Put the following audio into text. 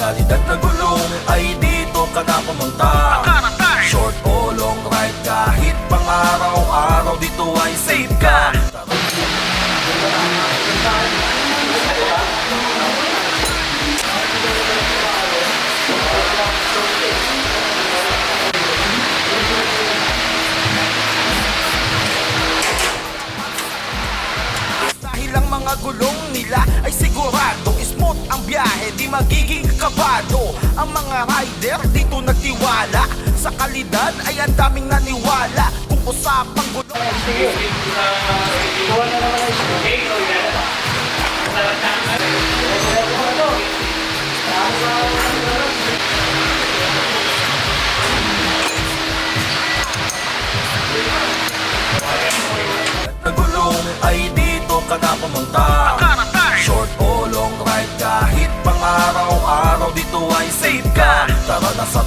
kalidad na gulong ay dito ka na pumunta. Short o long ride kahit pang araw-araw dito ay safe ka. Dahil ang mga gulong nila ay sigurado smooth ang biyahe, di magiging kabado. Ang mga rider dito nagtiwala sa kalidad ay ang daming naniwala. Kung usapang gulong ay dito ka na pumunta. Short o long ride kahit pang araw-araw dito ay safe ka. Tara na sa